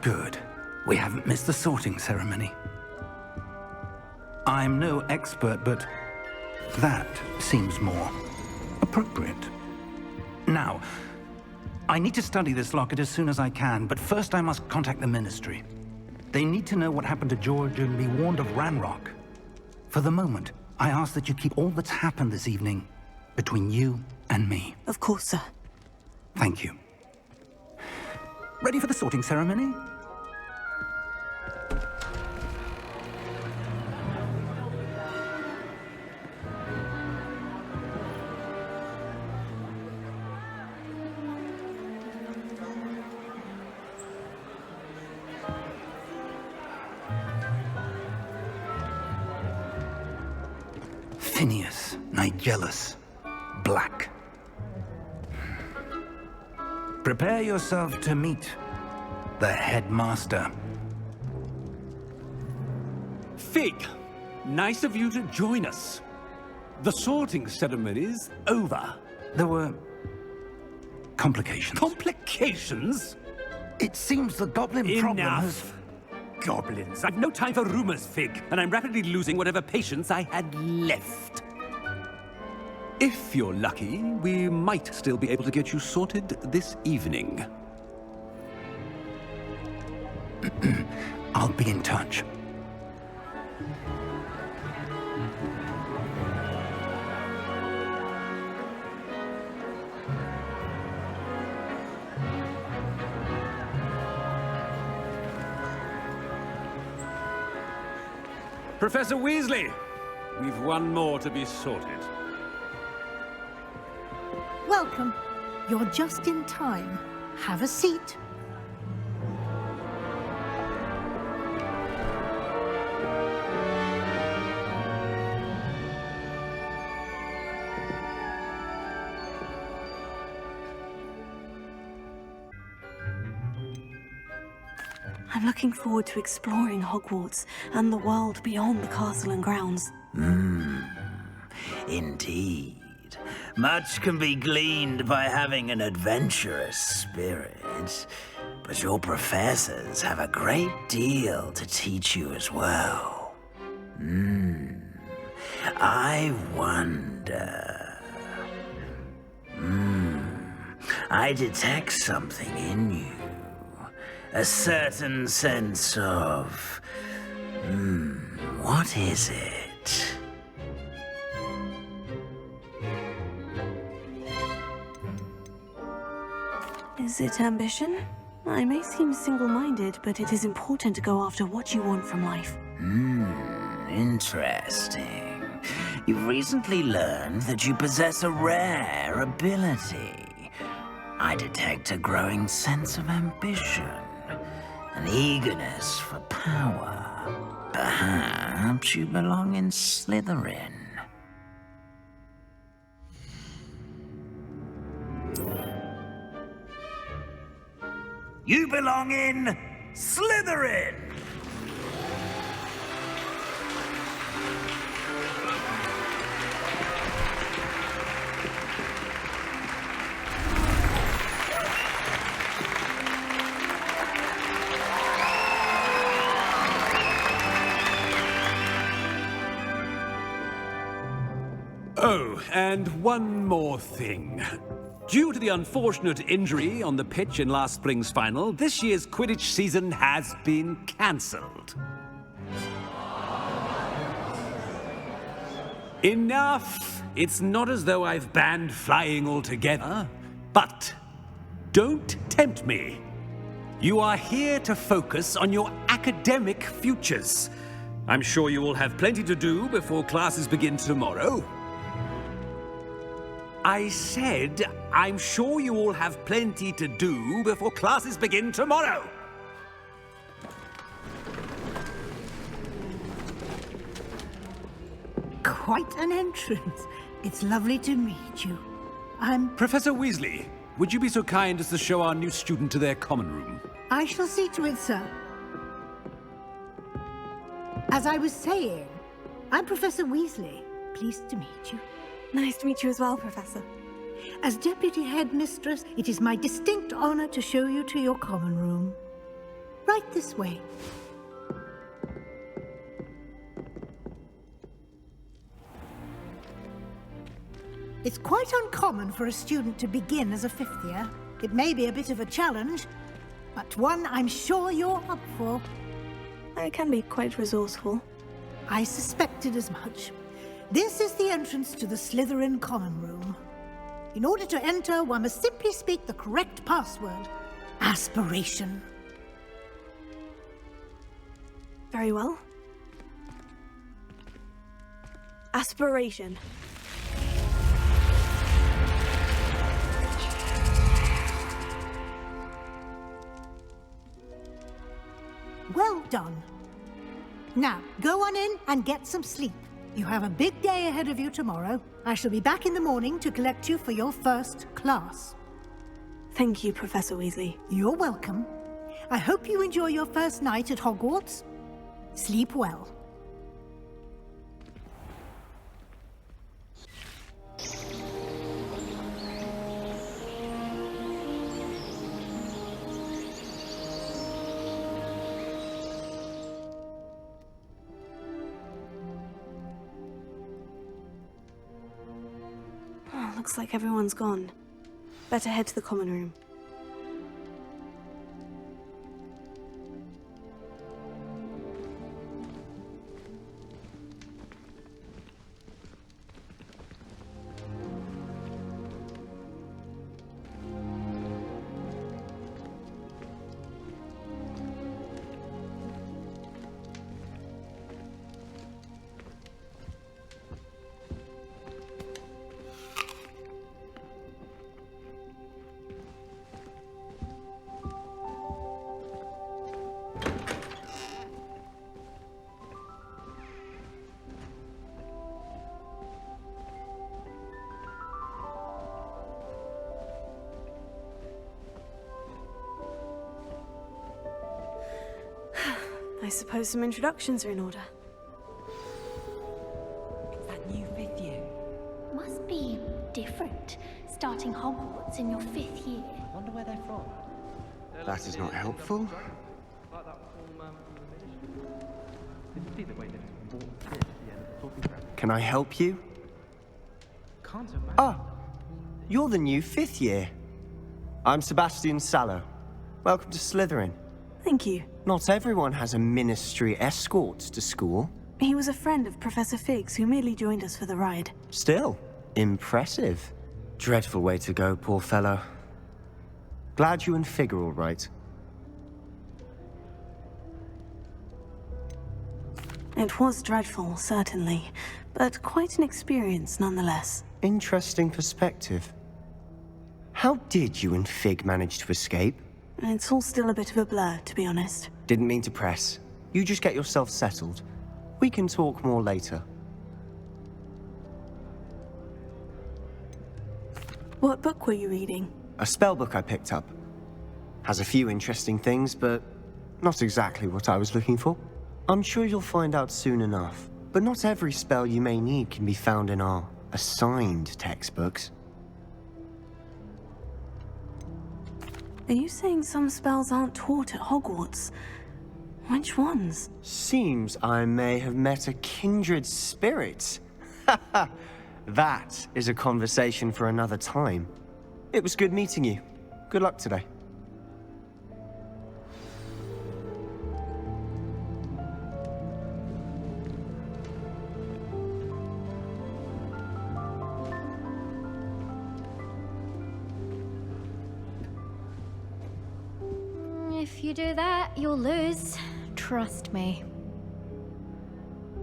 Good. We haven't missed the sorting ceremony. I'm no expert, but that seems more appropriate. Now, I need to study this locket as soon as I can, but first I must contact the Ministry. They need to know what happened to George and be warned of Ranrock. For the moment, I ask that you keep all that's happened this evening between you and me. Of course, sir. Thank you. Ready for the sorting ceremony? Phineas, Nigellus, Black. Prepare yourself to meet the headmaster. Fig, nice of you to join us. The sorting ceremony's over. There were complications. Complications? It seems the goblin problem has... Enough. Goblins. I've no time for rumors, Fig, and I'm rapidly losing whatever patience I had left. If you're lucky, we might still be able to get you sorted this evening. I'll be in touch. Professor Weasley, we've one more to be sorted. Welcome. You're just in time. Have a seat. I'm looking forward to exploring Hogwarts and the world beyond the castle and grounds. Indeed. Much can be gleaned by having an adventurous spirit, but your professors have a great deal to teach you as well. I wonder... I detect something in you. A certain sense of... what is it? Is it ambition? I may seem single-minded, but it is important to go after what you want from life. Interesting. You've recently learned that you possess a rare ability. I detect a growing sense of ambition, an eagerness for power. Perhaps you belong in Slytherin. You belong in Slytherin! Oh, and one more thing. Due to the unfortunate injury on the pitch in last spring's final, this year's Quidditch season has been cancelled. Enough! It's not as though I've banned flying altogether, but don't tempt me. You are here to focus on your academic futures. I'm sure you will have plenty to do before classes begin tomorrow. I said, I'm sure you all have plenty to do before classes begin tomorrow. Quite an entrance. It's lovely to meet you. Professor Weasley, would you be so kind as to show our new student to their common room? I shall see to it, sir. As I was saying, I'm Professor Weasley. Pleased to meet you. Nice to meet you as well, Professor. As Deputy Headmistress, it is my distinct honor to show you to your common room. Right this way. It's quite uncommon for a student to begin as a fifth year. It may be a bit of a challenge, but one I'm sure you're up for. I can be quite resourceful. I suspected as much. This is the entrance to the Slytherin Common Room. In order to enter, one must simply speak the correct password. Aspiration. Very well. Aspiration. Well done. Now, go on in and get some sleep. You have a big day ahead of you tomorrow. I shall be back in the morning to collect you for your first class. Thank you, Professor Weasley. You're welcome. I hope you enjoy your first night at Hogwarts. Sleep well. Oh, looks like everyone's gone. Better head to the common room. I suppose some introductions are in order. It's that new fifth year. Must be different, starting Hogwarts in your 5th year. I wonder where they're from. That is not helpful. Can I help you? Ah, you're the new 5th year. I'm Sebastian Sallow. Welcome to Slytherin. Thank you. Not everyone has a ministry escort to school. He was a friend of Professor Fig's who merely joined us for the ride. Still, impressive. Dreadful way to go, poor fellow. Glad you and Fig are all right. It was dreadful, certainly, but quite an experience nonetheless. Interesting perspective. How did you and Fig manage to escape? It's all still a bit of a blur, to be honest. Didn't mean to press. You just get yourself settled. We can talk more later. What book were you reading? A spellbook I picked up. Has a few interesting things, but not exactly what I was looking for. I'm sure you'll find out soon enough. But not every spell you may need can be found in our assigned textbooks. Are you saying some spells aren't taught at Hogwarts? Which ones? Seems I may have met a kindred spirit. That is a conversation for another time. It was good meeting you. Good luck today. If you do that, you'll lose. Trust me.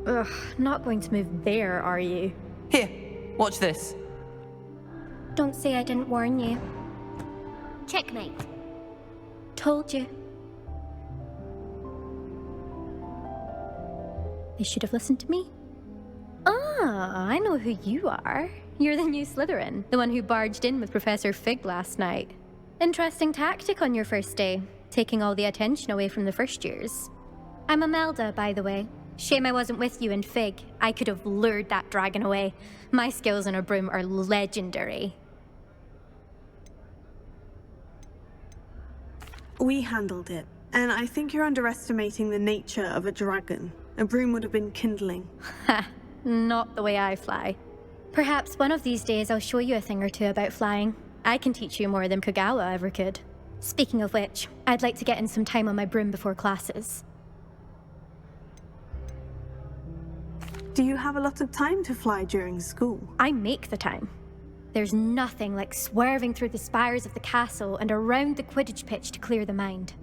Ugh, not going to move there, are you? Here, watch this. Don't say I didn't warn you. Checkmate. Told you. They should have listened to me. Ah, I know who you are. You're the new Slytherin, the one who barged in with Professor Fig last night. Interesting tactic on your first day, taking all the attention away from the first years. I'm Imelda, by the way. Shame I wasn't with you in Fig. I could have lured that dragon away. My skills on a broom are legendary. We handled it. And I think you're underestimating the nature of a dragon. A broom would have been kindling. Ha, not the way I fly. Perhaps one of these days I'll show you a thing or two about flying. I can teach you more than Kagawa ever could. Speaking of which, I'd like to get in some time on my broom before classes. Do you have a lot of time to fly during school? I make the time. There's nothing like swerving through the spires of the castle and around the Quidditch pitch to clear the mind.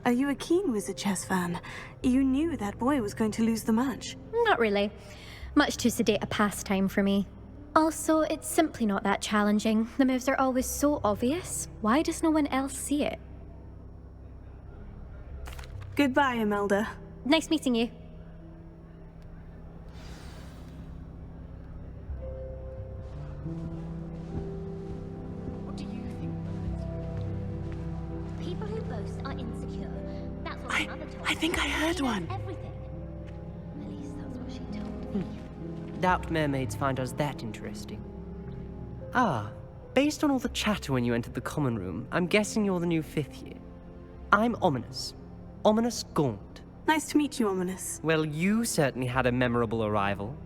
Are you a keen Wizard chess fan? You knew that boy was going to lose the match. Not really. Much too sedate a pastime for me. Also, it's simply not that challenging. The moves are always so obvious. Why does no one else see it? Goodbye, Imelda. Nice meeting you. What do you think? People who boast are insecure. That's what my mother told me. I think I heard She knows one. Everything. At least that's what she told me. Doubt mermaids find us that interesting. Ah, based on all the chatter when you entered the common room, I'm guessing you're the new 5th year. I'm Ominous. Ominous Gaunt. Nice to meet you, Ominous. Well, you certainly had a memorable arrival.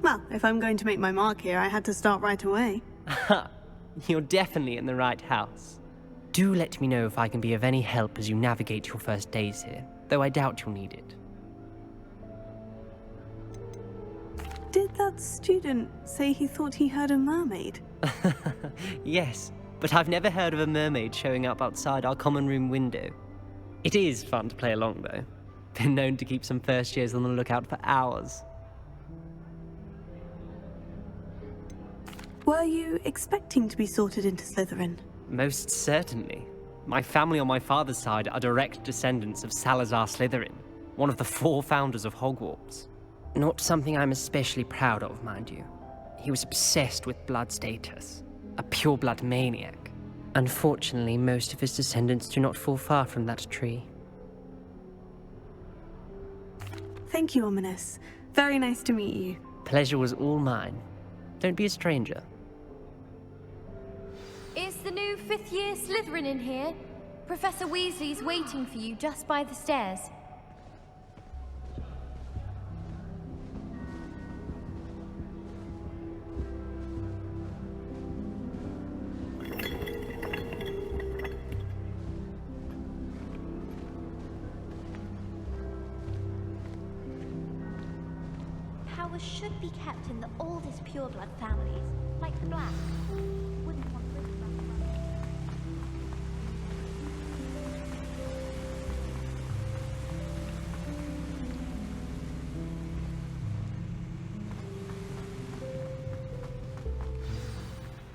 Well, if I'm going to make my mark here, I had to start right away. Ha! You're definitely in the right house. Do let me know if I can be of any help as you navigate your first days here, though I doubt you'll need it. Did that student say he thought he heard a mermaid? Yes, but I've never heard of a mermaid showing up outside our common room window. It is fun to play along, though. Been known to keep some first years on the lookout for hours. Were you expecting to be sorted into Slytherin? Most certainly. My family on my father's side are direct descendants of Salazar Slytherin, one of the 4 founders of Hogwarts. Not something I'm especially proud of, mind you. He was obsessed with blood status, a pure-blood maniac. Unfortunately, most of his descendants do not fall far from that tree. Thank you, Ominous. Very nice to meet you. Pleasure was all mine. Don't be a stranger. Is the new 5th year Slytherin in here? Professor Weasley's waiting for you just by the stairs. Powers should be kept in the oldest pureblood families, like the Black. Wouldn't want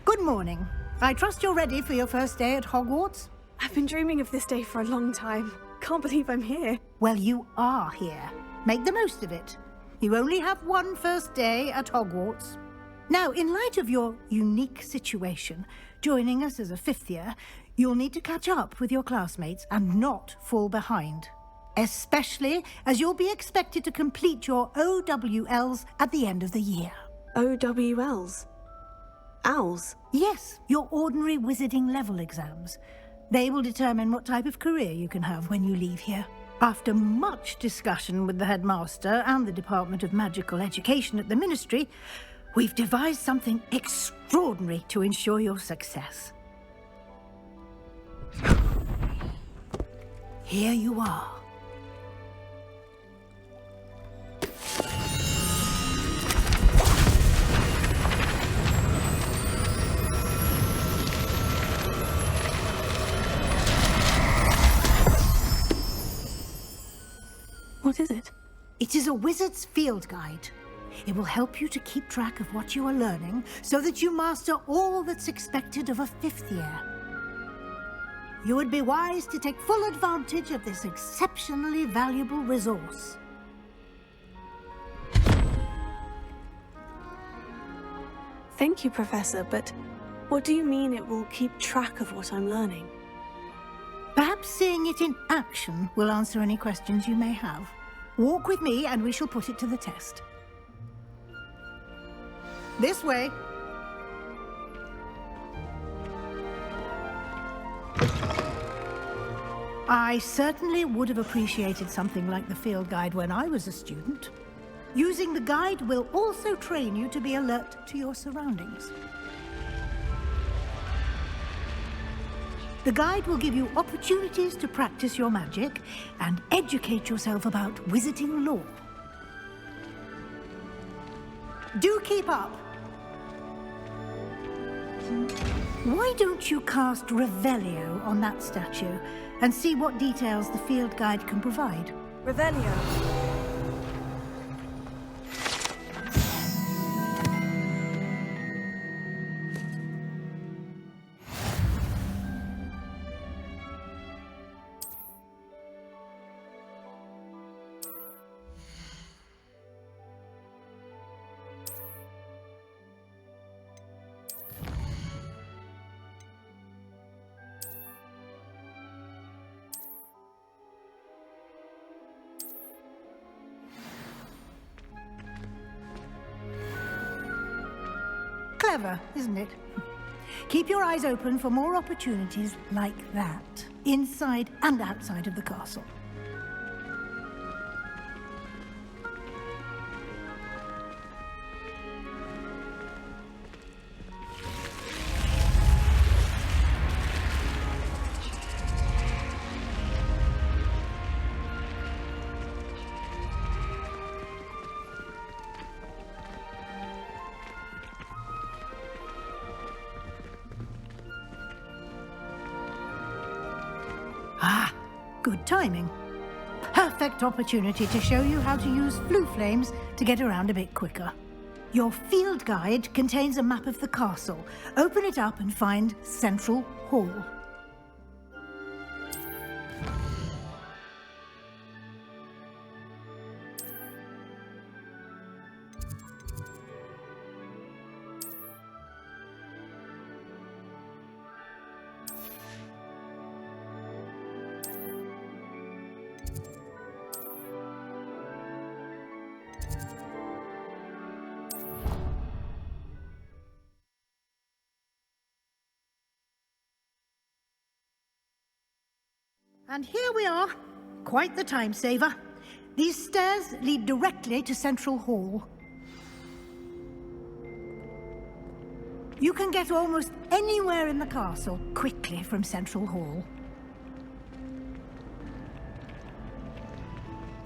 Good morning. I trust you're ready for your first day at Hogwarts? I've been dreaming of this day for a long time. Can't believe I'm here. Well, you are here. Make the most of it. You only have one first day at Hogwarts. Now, in light of your unique situation, joining us as a 5th year, you'll need to catch up with your classmates and not fall behind. Especially as you'll be expected to complete your OWLs at the end of the year. OWLs? Owls? Yes, your ordinary wizarding level exams. They will determine what type of career you can have when you leave here. After much discussion with the headmaster and the Department of Magical Education at the Ministry, we've devised something extraordinary to ensure your success. Here you are. What is it? It is a wizard's field guide. It will help you to keep track of what you are learning so that you master all that's expected of a 5th year. You would be wise to take full advantage of this exceptionally valuable resource. Thank you, Professor, but what do you mean it will keep track of what I'm learning? Perhaps seeing it in action will answer any questions you may have. Walk with me and we shall put it to the test. This way. I certainly would have appreciated something like the field guide when I was a student. Using the guide will also train you to be alert to your surroundings. The guide will give you opportunities to practice your magic and educate yourself about wizarding lore. Do keep up! Why don't you cast Revelio on that statue and see what details the field guide can provide? Revelio. Clever, isn't it? Keep your eyes open for more opportunities like that, inside and outside of the castle. Ah, good timing. Perfect opportunity to show you how to use flue flames to get around a bit quicker. Your field guide contains a map of the castle. Open it up and find Central Hall. And here we are. Quite the time saver. These stairs lead directly to Central Hall. You can get almost anywhere in the castle quickly from Central Hall.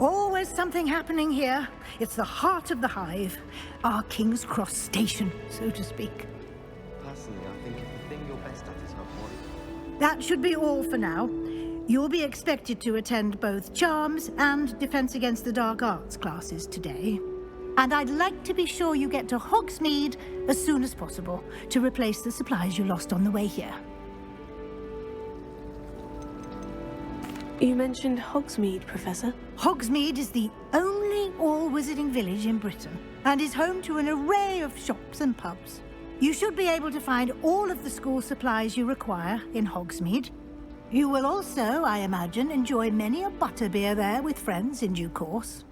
Always something happening here. It's the heart of the hive. Our King's Cross station, so to speak. Personally, I think if the thing you're best at is Hogwarts. That should be all for now. You'll be expected to attend both Charms and Defense Against the Dark Arts classes today. And I'd like to be sure you get to Hogsmeade as soon as possible to replace the supplies you lost on the way here. You mentioned Hogsmeade, Professor. Hogsmeade is the only all-wizarding village in Britain and is home to an array of shops and pubs. You should be able to find all of the school supplies you require in Hogsmeade. You will also, I imagine, enjoy many a butterbeer there with friends in due course.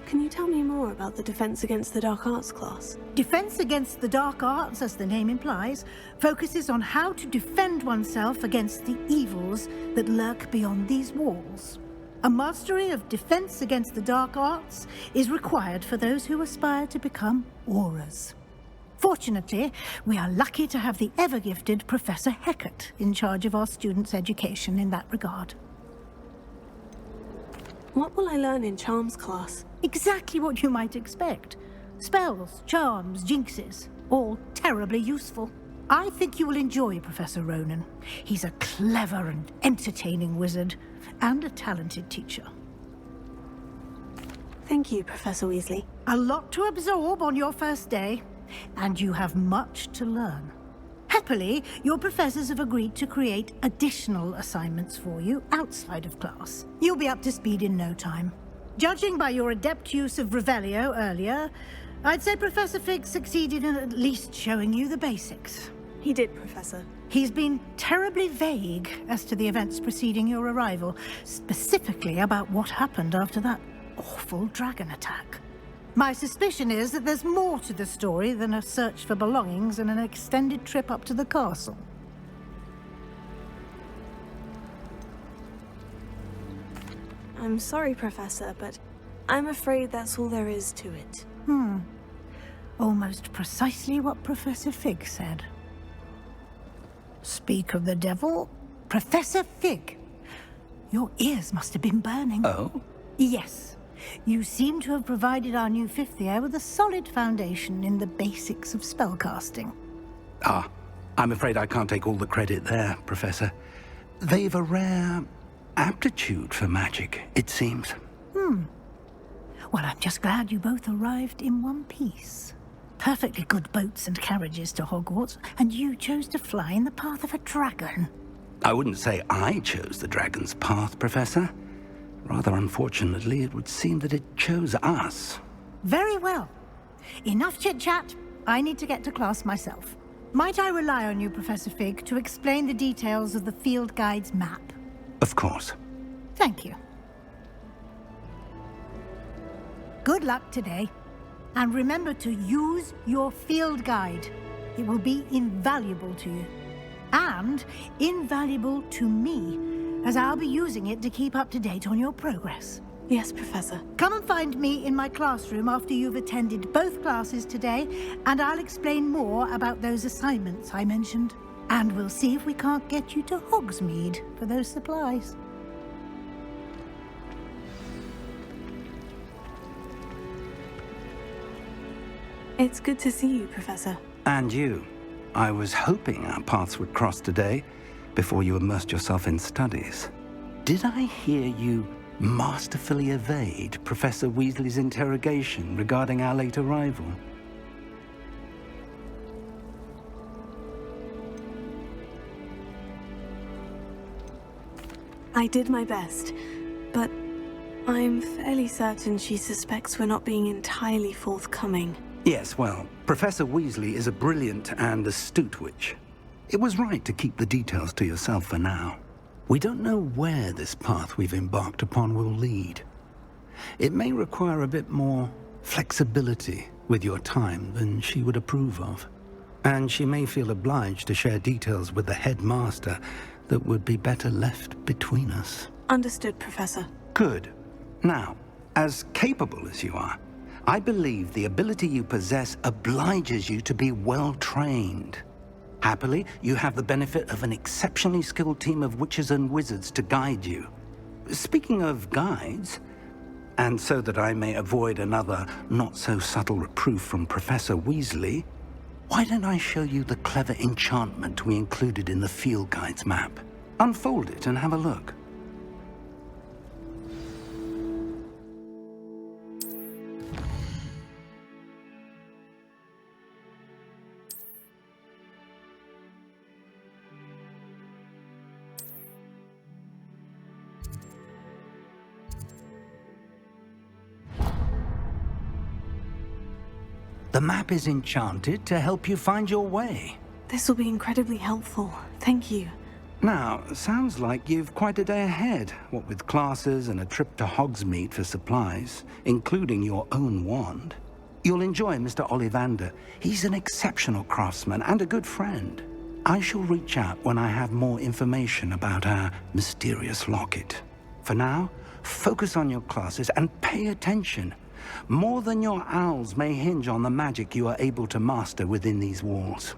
Can you tell me more about the Defense Against the Dark Arts class? Defense Against the Dark Arts, as the name implies, focuses on how to defend oneself against the evils that lurk beyond these walls. A mastery of Defense Against the Dark Arts is required for those who aspire to become Aurors. Fortunately, we are lucky to have the ever-gifted Professor Hecat in charge of our students' education in that regard. What will I learn in Charms class? Exactly what you might expect. Spells, charms, jinxes, all terribly useful. I think you will enjoy Professor Ronan. He's a clever and entertaining wizard, and a talented teacher. Thank you, Professor Weasley. A lot to absorb on your first day, and you have much to learn. Happily, your professors have agreed to create additional assignments for you outside of class. You'll be up to speed in no time. Judging by your adept use of Revelio earlier, I'd say Professor Fig succeeded in at least showing you the basics. He did, Professor. He's been terribly vague as to the events preceding your arrival, specifically about what happened after that awful dragon attack. My suspicion is that there's more to the story than a search for belongings and an extended trip up to the castle. I'm sorry, Professor, but I'm afraid that's all there is to it. Almost precisely what Professor Fig said. Speak of the devil, Professor Fig. Your ears must have been burning. Oh? Yes. You seem to have provided our new fifth year with a solid foundation in the basics of spellcasting. Ah, I'm afraid I can't take all the credit there, Professor. They've a rare aptitude for magic, it seems. Well, I'm just glad you both arrived in one piece. Perfectly good boats and carriages to Hogwarts, and you chose to fly in the path of a dragon. I wouldn't say I chose the dragon's path, Professor. Rather unfortunately, it would seem that it chose us. Very well. Enough chit-chat. I need to get to class myself. Might I rely on you, Professor Fig, to explain the details of the field guide's map? Of course. Thank you. Good luck today. And remember to use your field guide. It will be invaluable to you. And invaluable to me, as I'll be using it to keep up to date on your progress. Yes, Professor. Come and find me in my classroom after you've attended both classes today, and I'll explain more about those assignments I mentioned. And we'll see if we can't get you to Hogsmeade for those supplies. It's good to see you, Professor. And you. I was hoping our paths would cross today, before you immersed yourself in studies. Did I hear you masterfully evade Professor Weasley's interrogation regarding our late arrival? I did my best, but I'm fairly certain she suspects we're not being entirely forthcoming. Yes, well, Professor Weasley is a brilliant and astute witch. It was right to keep the details to yourself for now. We don't know where this path we've embarked upon will lead. It may require a bit more flexibility with your time than she would approve of. And she may feel obliged to share details with the headmaster that would be better left between us. Understood, Professor. Good. Now, as capable as you are, I believe the ability you possess obliges you to be well trained. Happily, you have the benefit of an exceptionally skilled team of witches and wizards to guide you. Speaking of guides, and so that I may avoid another not-so-subtle reproof from Professor Weasley, why don't I show you the clever enchantment we included in the field guide's map? Unfold it and have a look. The map is enchanted to help you find your way. This will be incredibly helpful. Thank you. Now, sounds like you've quite a day ahead, what with classes and a trip to Hogsmeade for supplies, including your own wand. You'll enjoy Mr. Ollivander. He's an exceptional craftsman and a good friend. I shall reach out when I have more information about our mysterious locket. For now, focus on your classes and pay attention. More than your owls may hinge on the magic you are able to master within these walls.